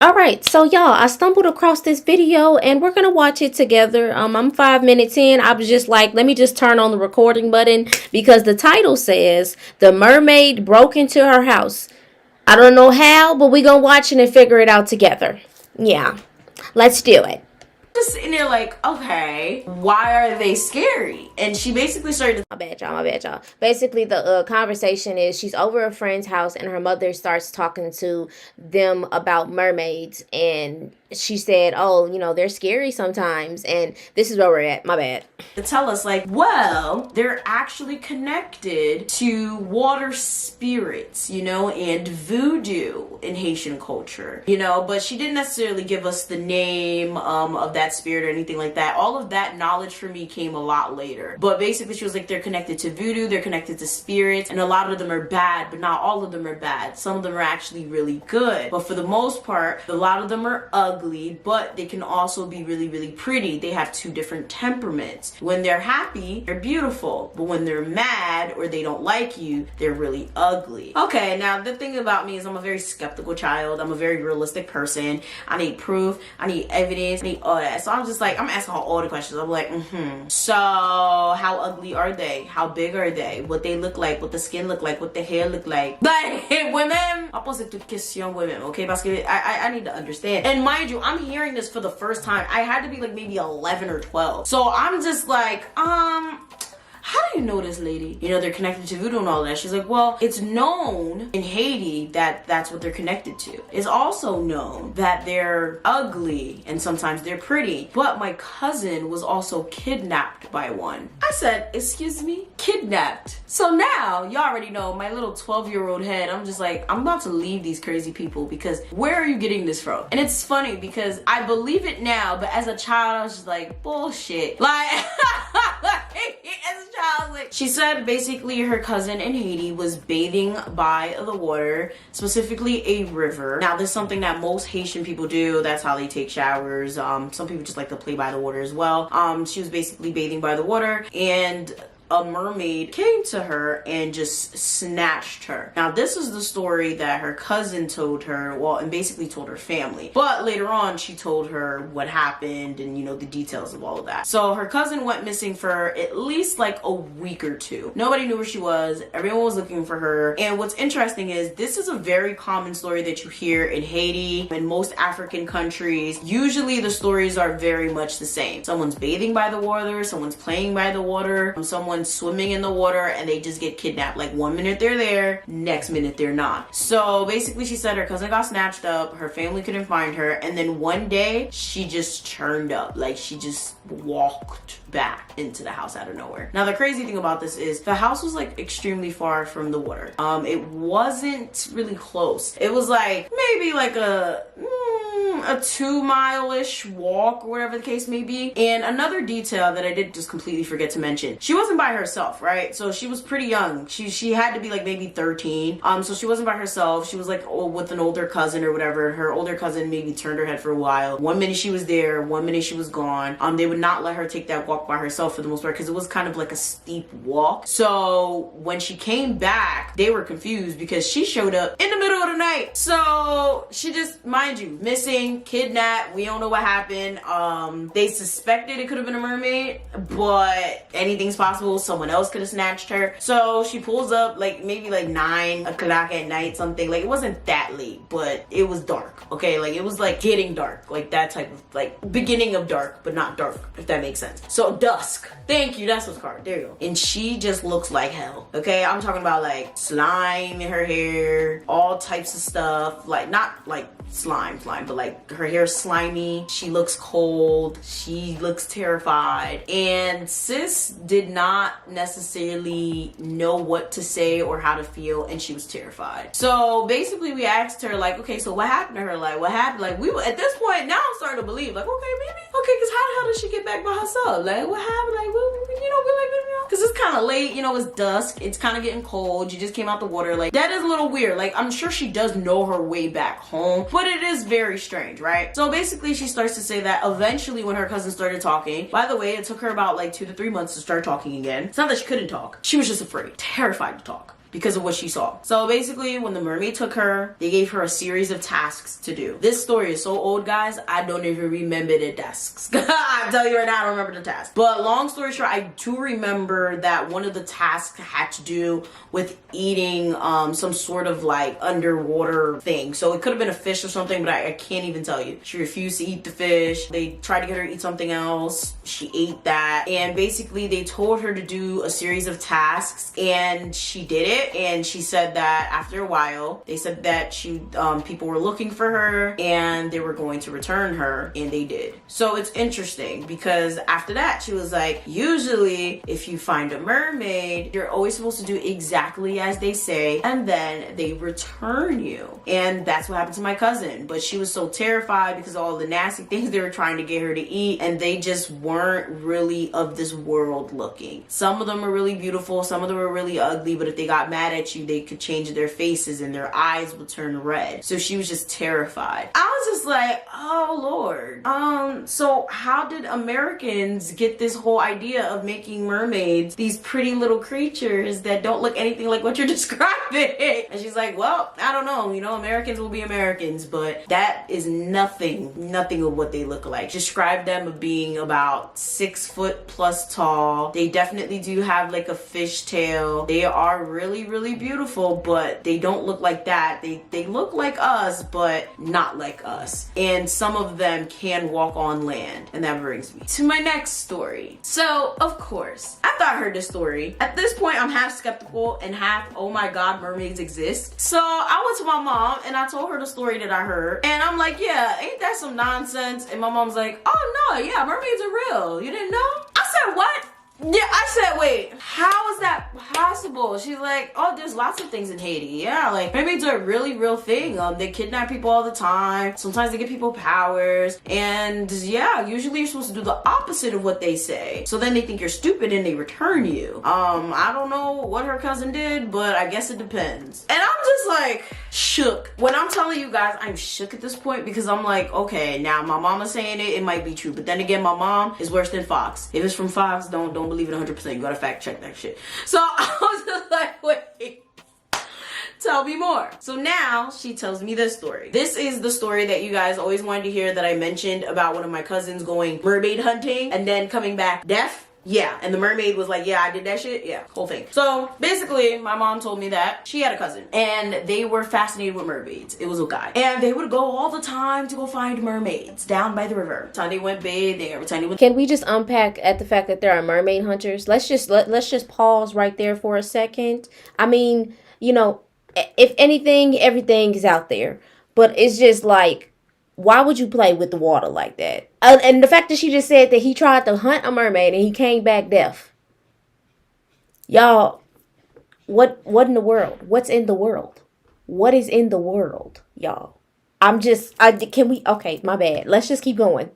All right, so y'all, I stumbled across this video and we're gonna watch it together. I'm 5 minutes in. I was just like, let me just turn on the recording button because the title says the mermaid broke into her house. I don't know how, but we gonna watch it and figure it out together. Yeah, let's do it. Just sitting there like, okay, why are they scary? And she basically started. My bad, y'all. Basically, the conversation is she's over a friend's house and her mother starts talking to them about mermaids. And she said, oh, you know, they're scary sometimes. And this is where we're at. My bad. To tell us like, well, they're actually connected to water spirits, you know, and voodoo in Haitian culture, you know, but she didn't necessarily give us the name of that spirit or anything like that. All of that knowledge for me came a lot later. But basically she was like, they're connected to voodoo, they're connected to spirits, and a lot of them are bad, but not all of them are bad. Some of them are actually really good. But for the most part, a lot of them are ugly, but they can also be really, really pretty. They have two different temperaments. When they're happy, they're beautiful, but when they're mad or they don't like you, they're really ugly. Okay, now the thing about me is I'm a very skeptical child. I'm a very realistic person. I need proof, I need evidence, I need all that. So I'm just like, I'm asking her all the questions. I'm like, so how ugly are they? How big are they? What they look like? What the skin look like? What the hair look like? Like, women, I pose toute question women, okay? Parce que I need to understand. And mind you, I'm hearing this for the first time. I had to be like maybe 11 or 12. So I'm just like, how do you know this lady? You know, they're connected to voodoo and all that. She's like, well, it's known in Haiti that that's what they're connected to. It's also known that they're ugly and sometimes they're pretty. But my cousin was also kidnapped by one. I said, excuse me? Kidnapped. So now, y'all already know, my little 12-year-old head, I'm just like, I'm about to leave these crazy people because where are you getting this from? And it's funny because I believe it now, but as a child, I was just like, bullshit. Like, as a child, like, she said basically her cousin in Haiti was bathing by the water, specifically a river. Now, this is something that most Haitian people do. That's how they take showers. Some people just like to play by the water as well. She was basically bathing by the water and a mermaid came to her and just snatched her. Now, this is the story that her cousin told her, well, and basically told her family. But later on, she told her what happened and, you know, the details of all of that. So her cousin went missing for at least like a week or two. Nobody knew where she was. Everyone was looking for her. And what's interesting is this is a very common story that you hear in Haiti, in most African countries. Usually the stories are very much the same. Someone's bathing by the water, someone's playing by the water, someone swimming in the water, and they just get kidnapped. Like, one minute they're there, next minute they're not. So basically she said her cousin got snatched up, her family couldn't find her, and then one day she just turned up. Like, she just walked back into the house out of nowhere. Now, the crazy thing about this is the house was like extremely far from the water. It wasn't really close. It was like maybe like a 2-mile-ish walk or whatever the case may be. And another detail that I did just completely forget to mention, she wasn't by herself, right? So she was pretty young. She had to be like maybe 13. So she wasn't by herself. She was like with an older cousin or whatever. Her older cousin maybe turned her head for a while. One minute she was there, one minute she was gone. They would not let her take that walk by herself for the most part because it was kind of like a steep walk. So when she came back, they were confused because she showed up in the middle of the night. So she just, mind you, missing, kidnapped. We don't know what happened. They suspected it could have been a mermaid, but anything's possible. Someone else could have snatched her. So she pulls up like maybe like 9 o'clock at night, something. Like, it wasn't that late, but it was dark. Okay, like it was like getting dark, like that type of like beginning of dark, but not dark, if that makes sense. So dusk. Thank you. That's what's called. There you go. And she just looks like hell. Okay, I'm talking about like slime in her hair, all types of stuff. Like, not like slime, but like her hair's slimy. She looks cold. She looks terrified. And sis did not necessarily know what to say or how to feel, and she was terrified. So basically we asked her like, okay, so what happened to her? Like, what happened? Like, we were at this point now, I'm starting to believe like, okay, maybe, okay, because how the hell did she get back by herself? Like, what happened? Like, you know, we're like, you know, because it's kind of late, you know, it's dusk, it's kind of getting cold, you just came out the water. Like, that is a little weird. Like, I'm sure she does know her way back home, but it is very strange, right? So basically she starts to say that eventually when her cousin started talking, by the way, it took her about like 2 to 3 months to start talking again. It's not that she couldn't talk, she was just afraid, terrified to talk. because of what she saw. So basically, when the mermaid took her, they gave her a series of tasks to do. This story is so old, guys, I don't even remember the tasks. I'm telling you right now, I don't remember the tasks. But long story short, I do remember that one of the tasks had to do with eating some sort of like underwater thing. So it could have been a fish or something, but I can't even tell you. She refused to eat the fish. They tried to get her to eat something else. She ate that. And basically, they told her to do a series of tasks, and she did it. And she said that after a while, they said that people were looking for her and they were going to return her, and they did. So it's interesting because after that, she was like, usually if you find a mermaid, you're always supposed to do exactly as they say, and then they return you. And that's what happened to my cousin. But she was so terrified because of all the nasty things they were trying to get her to eat, and they just weren't really of this world looking. Some of them are really beautiful, some of them are really ugly, but if they got mad at you, they could change their faces and their eyes would turn red. So she was just terrified. I was just like, oh Lord. So how did Americans get this whole idea of making mermaids these pretty little creatures that don't look anything like what you're describing? And she's like, well, I don't know, Americans will be Americans, but that is nothing of what they look like. Describe them of being about 6 foot plus tall. They definitely do have like a fish tail. They are really beautiful, but they don't look like that. They look like us, but not like us. And some of them can walk on land. And that brings me to my next story. So of course, after I heard this story, at this point I'm half skeptical and half, oh my god, mermaids exist. So I went to my mom and I told her the story that I heard, and I'm like, yeah, ain't that some nonsense? And my mom's like, oh no, yeah, mermaids are real. You didn't know? I said, what? Yeah, I said, wait, how is that possible? She's like, oh, there's lots of things in Haiti. Yeah, like mermaids are a really real thing. They kidnap people all the time. Sometimes they give people powers. And yeah, usually you're supposed to do the opposite of what they say. So then they think you're stupid and they return you. I don't know what her cousin did, but I guess it depends. And I'm just like shook. When I'm telling you guys, I'm shook at this point because I'm like, okay, now my mama's saying it might be true. But then again, my mom is worse than Fox. If it's from Fox, don't believe it 100%. You gotta fact check that shit. So I was just like, wait, tell me more. So now she tells me this story. This is the story that you guys always wanted to hear, that I mentioned about one of my cousins going mermaid hunting and then coming back deaf. Yeah, and the mermaid was like, yeah, I did that shit. Yeah, whole thing. So basically, my mom told me that she had a cousin and they were fascinated with mermaids. It was a guy. And they would go all the time to go find mermaids down by the river. Every time they went bathing, every time they went... Can we just unpack at the fact that there are mermaid hunters? Let's just pause right there for a second. I mean, if anything, everything is out there. But it's just like, why would you play with the water like that? And the fact that she just said that he tried to hunt a mermaid and he came back deaf. Y'all, what in the world? What's in the world? What is in the world, y'all? Okay, my bad. Let's just keep going.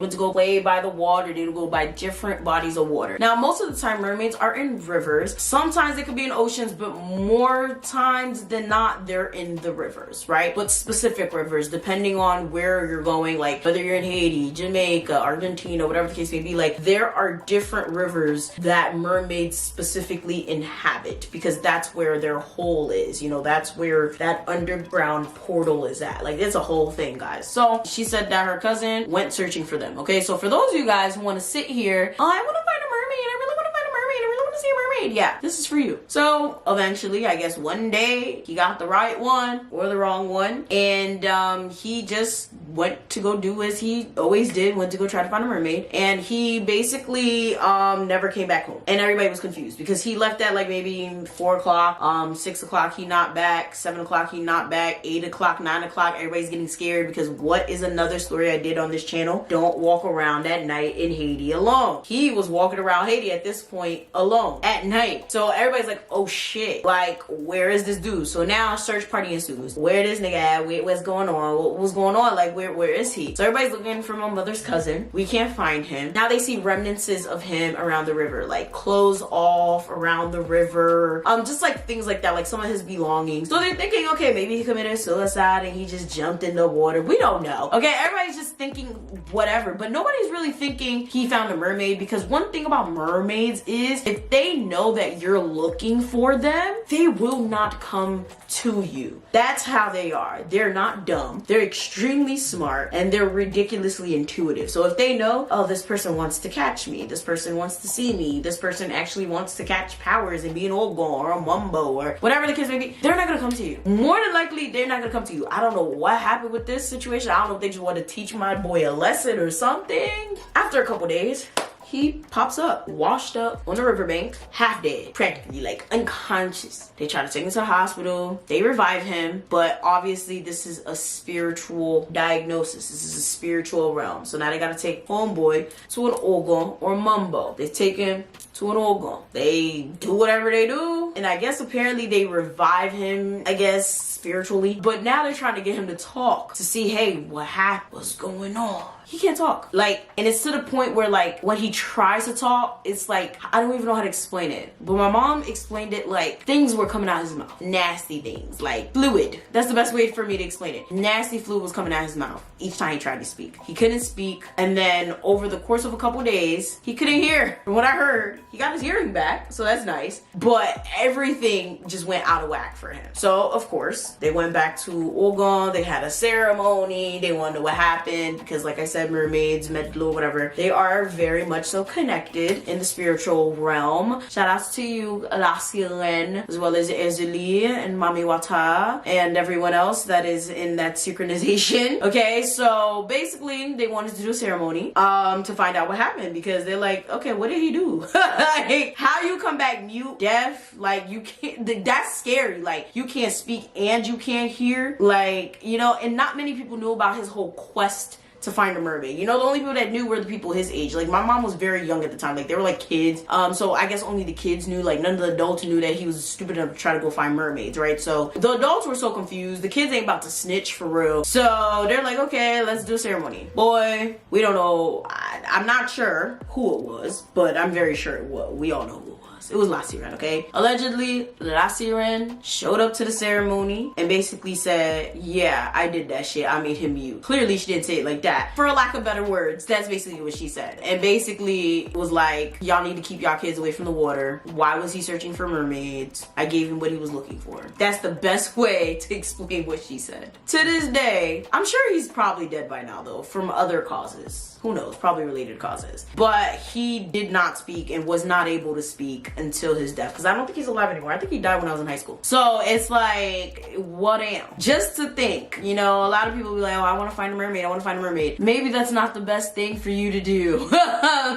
Went to go play by the water. They would go by different bodies of water. Now, most of the time, mermaids are in rivers. Sometimes they could be in oceans, but more times than not, they're in the rivers, right? But specific rivers, depending on where you're going, like whether you're in Haiti, Jamaica, Argentina, whatever the case may be, like there are different rivers that mermaids specifically inhabit because that's where their hole is. That's where that underground portal is at. Like, it's a whole thing, guys. So she said that her cousin went searching for them. Okay, so for those of you guys who want to sit here, oh, I want to find a mermaid, I really want to find a mermaid, I really want to see a mermaid, yeah, this is for you. So eventually, I guess one day he got the right one or the wrong one, and he just went to go do as he always did, went to go try to find a mermaid, and he basically never came back home. And everybody was confused because he left at like maybe 4 o'clock, 6 o'clock he not back, 7 o'clock he not back, 8 o'clock, 9 o'clock, everybody's getting scared because what is another story I did on this channel? Don't walk around at night in Haiti alone. He was walking around Haiti at this point alone at night. So everybody's like, oh shit, like where is this dude? So now search party ensues. Where this nigga at? What's going on? What's going on? Like where is he? So everybody's looking for my mother's cousin. We can't find him. Now they see remnants of him around the river, like clothes off around the river, just like things like that, like some of his belongings. So they're thinking, okay, maybe he committed suicide and he just jumped in the water. We don't know. Okay, everybody's just thinking whatever, but nobody's really thinking he found a mermaid, because one thing about mermaids is if they know know that you're looking for them, they will not come to you. That's how they are. They're not dumb. They're extremely smart, and they're ridiculously intuitive. So if they know, oh, this person wants to catch me, this person wants to see me, this person actually wants to catch powers and be an Ogon or a Mumbo or whatever the case may be, they're not gonna come to you. More than likely, they're not gonna come to you. I don't know what happened with this situation. I don't know if they just want to teach my boy a lesson or something. After a couple days, he pops up, washed up on the riverbank, half dead, practically, like unconscious. They try to take him to the hospital. They revive him, but obviously this is a spiritual diagnosis. This is a spiritual realm. So now they gotta take homeboy to an Ogon or Mumbo. They take him to an Ogon. They do whatever they do, and I guess apparently they revive him, I guess, spiritually. But now they're trying to get him to talk, to see, hey, what happened? What's going on? He can't talk. Like, and it's to the point where, like, when he tries to talk, it's like, I don't even know how to explain it. But my mom explained it like things were coming out of his mouth. Nasty things, like fluid. That's the best way for me to explain it. Nasty fluid was coming out of his mouth each time he tried to speak. He couldn't speak, and then over the course of a couple days, he couldn't hear. From what I heard, he got his hearing back, so that's nice. But everything just went out of whack for him. So, of course, they went back to Ogon. They had a ceremony. They wanted to know what happened, because like I said, mermaids, medlo, whatever, they are very much so connected in the spiritual realm. Shout outs to you, Alasiren, as well as Ezeli and Mami Wata, and everyone else that is in that synchronization. Okay, so basically they wanted to do a ceremony to find out what happened, because they're like, okay, what did he do? Like, how you come back mute, deaf, like you can't, that's scary. Like, you can't speak and you can't hear, like, you know. And not many people knew about his whole quest to find a mermaid. You know, the only people that knew were the people his age. Like, my mom was very young at the time. Like, they were like kids. So I guess only the kids knew. Like, none of the adults knew that he was stupid enough to try to go find mermaids, right? So the adults were so confused. The kids ain't about to snitch for real. So they're like, okay, let's do a ceremony. Boy, we don't know. I'm not sure who it was, but I'm very sure it was. We all know who it was. It was Lasiren, okay? Allegedly, Lasiren showed up to the ceremony and basically said, yeah, I did that shit. I made him mute. Clearly, she didn't say it like that. For a lack of better words, that's basically what she said. And basically was like, y'all need to keep y'all kids away from the water. Why was he searching for mermaids? I gave him what he was looking for. That's the best way to explain what she said. To this day, I'm sure he's probably dead by now, though, from other causes. Who knows? Probably related causes. But he did not speak and was not able to speak until his death, because I don't think he's alive anymore. I think he died when I was in high school. So it's like, what am? Just to think, you know, a lot of people be like, oh, I want to find a mermaid. I want to find a mermaid. Maybe that's not the best thing for you to do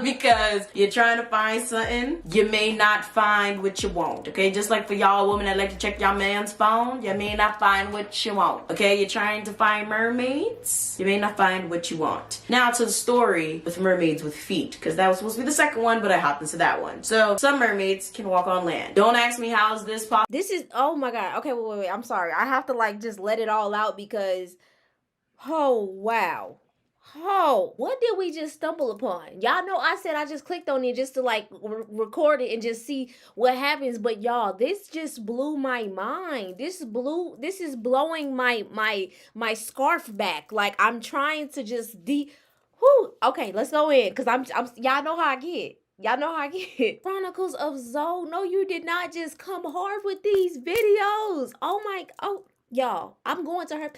because you're trying to find something, you may not find what you want. Okay, just like for y'all women that like to check y'all man's phone, you may not find what you want. Okay, you're trying to find mermaids, you may not find what you want. Now to the story with mermaids with feet, because that was supposed to be the second one, but I hopped into that one. So some mermaids can walk on land. Don't ask me how is this possible. This is, oh my god. Okay, wait. I'm sorry. I have to like just let it all out because, oh wow. Oh, what did we just stumble upon? Y'all know I said I just clicked on it just to like record it and just see what happens. But y'all, this just blew my mind. This is blowing my scarf back. Like, I'm trying to just okay, let's go in, because I'm y'all know how I get. Y'all know how I get. Chronicles of Zoe. No, you did not just come hard with these videos. Y'all, I'm going to her.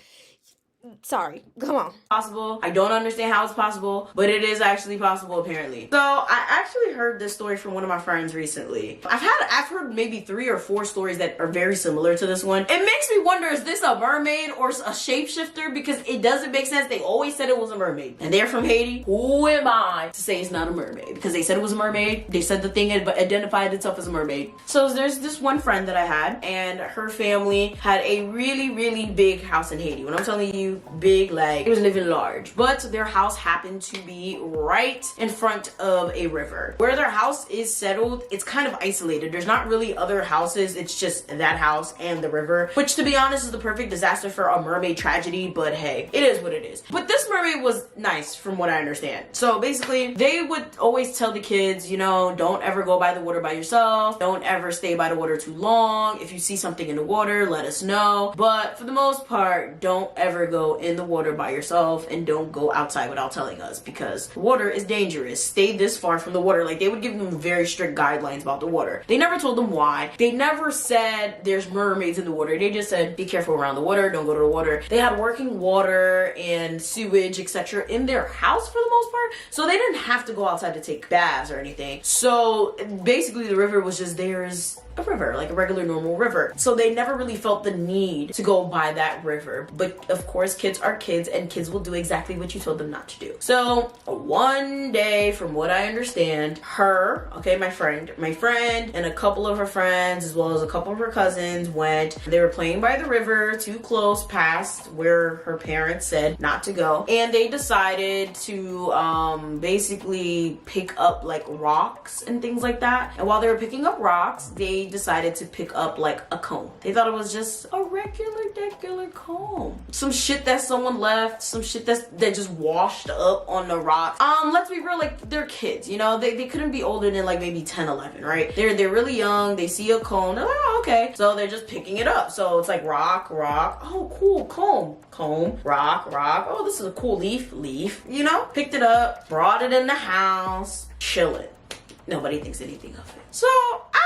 Sorry, come on. Possible. I don't understand how it's possible, but it is actually possible apparently. So I actually heard this story from one of my friends recently. I've heard maybe 3 or 4 stories that are very similar to this one. It makes me wonder, is this a mermaid or a shapeshifter? Because it doesn't make sense. They always said it was a mermaid, and they're from Haiti. Who am I to say it's not a mermaid? Because they said it was a mermaid. They said the thing identified itself as a mermaid. So there's this one friend that I had, and her family had a really, really big house in Haiti. When I'm telling you big, like it was living large, but their house happened to be right in front of a river. Where their house is settled, it's kind of isolated. There's not really other houses. It's just that house and the river, which to be honest is the perfect disaster for a mermaid tragedy, but hey, it is what it is. But this mermaid was nice from what I understand. So basically they would always tell the kids, you know, don't ever go by the water by yourself. Don't ever stay by the water too long. If you see something in the water, let us know. But for the most part, don't ever go go in the water by yourself and don't go outside without telling us, because the water is dangerous. Stay this far from the water. Like, they would give them very strict guidelines about the water. They never told them why. They never said there's mermaids in the water. They just said be careful around the water, don't go to the water. They had working water and sewage, etc. in their house for the most part, so they didn't have to go outside to take baths or anything. So basically the river was just there as a river, like a regular normal river. So they never really felt the need to go by that river. But of course, kids are kids, and kids will do exactly what you told them not to do. So one day, from what I understand, my friend and a couple of her friends, as well as a couple of her cousins, went. They were playing by the river, too close past where her parents said not to go, and they decided to basically pick up like rocks and things like that. And while they were picking up rocks, they decided to pick up like a comb. They thought it was just a regular comb. Some shit that someone left, some shit that just washed up on the rocks. Let's be real, like, they're kids, you know, they couldn't be older than like maybe 10, 11, right? They're really young, they see a comb, they're like, oh, okay. So they're just picking it up. So it's like rock, oh cool, comb, rock, oh, this is a cool leaf, you know? Picked it up, brought it in the house, chilling. Nobody thinks anything of it. So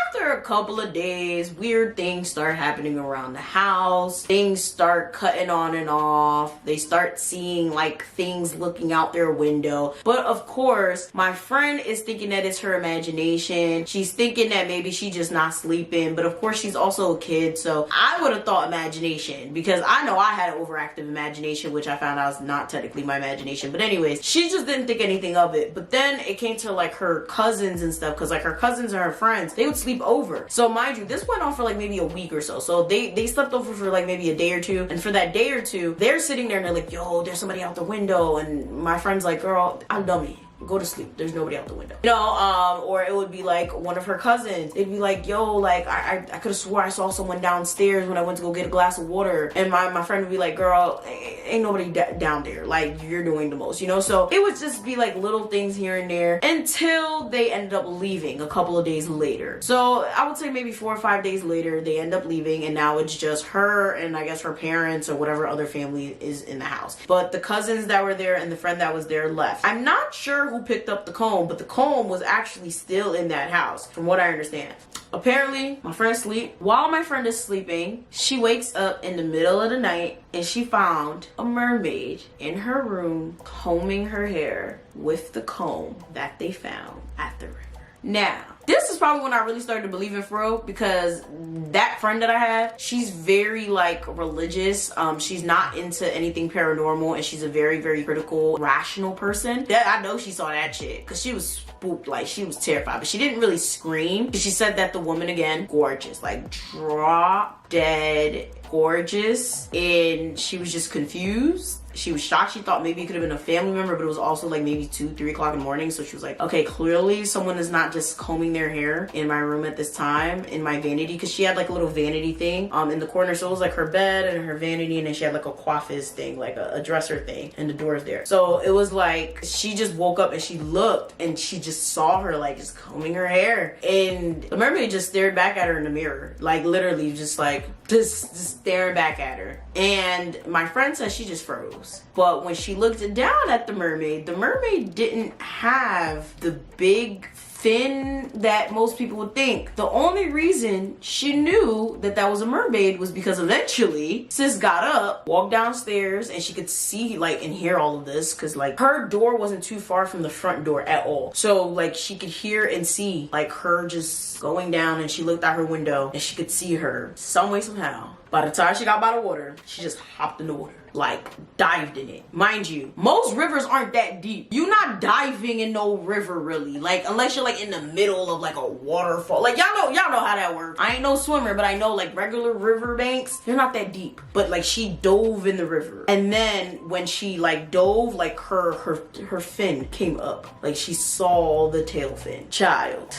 after a couple of days, weird things start happening around the house. Things start cutting on and off. They start seeing like things looking out their window. But of course, my friend is thinking that it's her imagination. She's thinking that maybe she's just not sleeping. But of course, she's also a kid. So I would have thought imagination, because I know I had an overactive imagination, which I found out is not technically my imagination. But anyways, she just didn't think anything of it. But then it came to like her cousins and stuff, because like her cousins and her friends, they would sleep over. So mind you, this went on for like maybe a week or so. So they slept over for like maybe a day or two. And for that day or two, they're sitting there and they're like, yo, there's somebody out the window. And my friend's like, girl, I'm dummy. Go to sleep. There's nobody out the window. You know, or it would be like one of her cousins. They'd be like, yo, like I could have swore I saw someone downstairs when I went to go get a glass of water. And my friend would be like, girl, ain't nobody down there. Like, you're doing the most, you know? So it would just be like little things here and there until they ended up leaving a couple of days later. So I would say maybe 4 or 5 days later, they end up leaving, and now it's just her and I guess her parents or whatever other family is in the house. But the cousins that were there and the friend that was there left. I'm not sure who picked up the comb, but the comb was actually still in that house, from what I understand. Apparently, my friend sleep. While my friend is sleeping, she wakes up in the middle of the night and she found a mermaid in her room combing her hair with the comb that they found at the river. Now, this is probably when I really started to believe in for real, because that friend that I had, she's very like religious. She's not into anything paranormal, and she's a very, very critical, rational person. That I know she saw that shit, because she was spooked, like she was terrified, but she didn't really scream. She said that the woman, again, gorgeous, like drop dead gorgeous, and she was just confused. She was shocked. She thought maybe it could have been a family member, but it was also like maybe 2, 3 o'clock in the morning. So she was like, okay, clearly someone is not just combing their hair in my room at this time, in my vanity, because she had like a little vanity thing in the corner. So it was like her bed and her vanity, and then she had like a coiffeuse thing, like a dresser thing, and the doors there. So it was like she just woke up and she looked and she just saw her like just combing her hair, and the mermaid just stared back at her in the mirror, like literally just like just staring back at her. And my friend said she just froze. But when she looked down at the mermaid didn't have the big fin that most people would think. The only reason she knew that that was a mermaid was because eventually sis got up, walked downstairs, and she could see like and hear all of this, because like her door wasn't too far from the front door at all. So like she could hear and see like her just going down, and she looked out her window and she could see her some way somehow. By the time she got by the water, she just hopped in the water, like dived in it. Mind you, most rivers aren't that deep. You're not diving in no river really, like unless you're like in the middle of like a waterfall. Like y'all know how that works. I ain't no swimmer, but I know like regular river banks, they're not that deep. But like she dove in the river, and then when she like dove, like her fin came up, like she saw the tail fin. Child,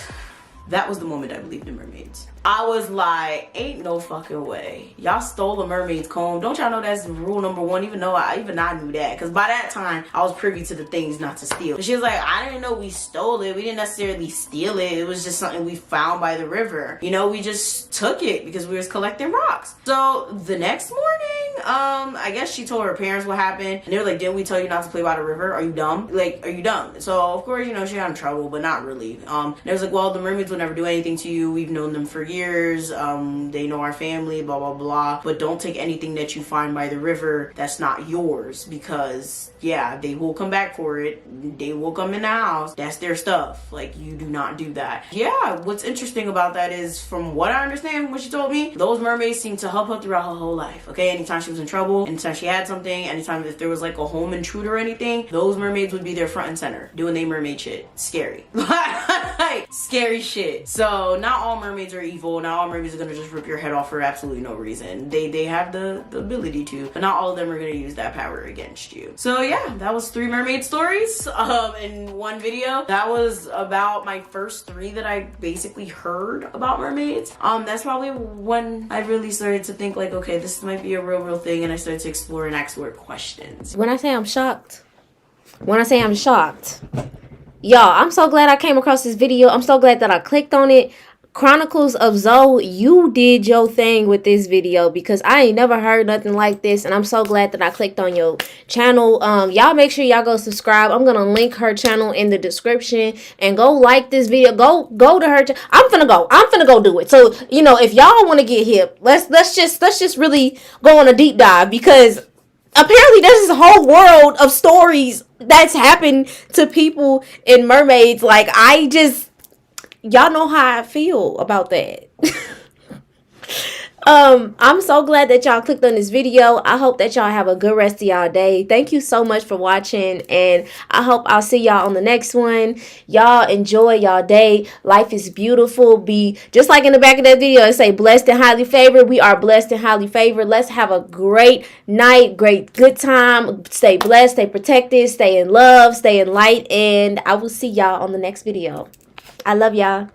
that was the moment I believed in mermaids. I was like, ain't no fucking way. Y'all stole a mermaid's comb. Don't y'all know that's rule number one? Even though I knew that. Because by that time, I was privy to the things not to steal. But she was like, I didn't know we stole it. We didn't necessarily steal it. It was just something we found by the river. You know, we just took it because we was collecting rocks. So the next morning, I guess she told her parents what happened. And they were like, didn't we tell you not to play by the river? Are you dumb? Like, are you dumb? So of course, you know, she got in trouble, but not really. They was like, well, the mermaids will never do anything to you. We've known them for years. They know our family, blah, blah, blah. But don't take anything that you find by the river that's not yours, because yeah, they will come back for it. They will come in the house. That's their stuff. Like, you do not do that. Yeah, what's interesting about that is, from what I understand, what she told me, those mermaids seemed to help her throughout her whole life. Okay, anytime she was in trouble, anytime she had something, anytime if there was like a home intruder or anything, those mermaids would be there front and center doing their mermaid shit. Scary. Like, scary shit. So not all mermaids are evil. Not all mermaids are gonna just rip your head off for absolutely no reason. They have the ability to, but not all of them are gonna use that power against you. So yeah, that was 3 mermaid stories in one video. That was about my first 3 that I basically heard about mermaids. That's probably when I really started to think like, okay, this might be a real thing, and I started to explore and ask more questions. When I say I'm shocked, y'all, I'm so glad I came across this video. I'm so glad that I clicked on it. Chronicles of Zoe, you did your thing with this video, because I ain't never heard nothing like this, and I'm so glad that I clicked on your channel. Y'all make sure y'all go subscribe. I'm gonna link her channel in the description, and go like this video. Go to her. I'm finna go do it. So, you know, if y'all want to get hip, let's just really go on a deep dive, because apparently there's this whole world of stories that's happened to people in mermaids. Like, y'all know how I feel about that. I'm so glad that y'all clicked on this video. I hope that y'all have a good rest of y'all day. Thank you so much for watching, and I hope I'll see y'all on the next one. Y'all enjoy y'all day. Life is beautiful. Be just like in the back of that video, it say blessed and highly favored. We are blessed and highly favored. Let's have a great night, good time. Stay blessed, stay protected, stay in love, stay in light, and I will see y'all on the next video. I love y'all.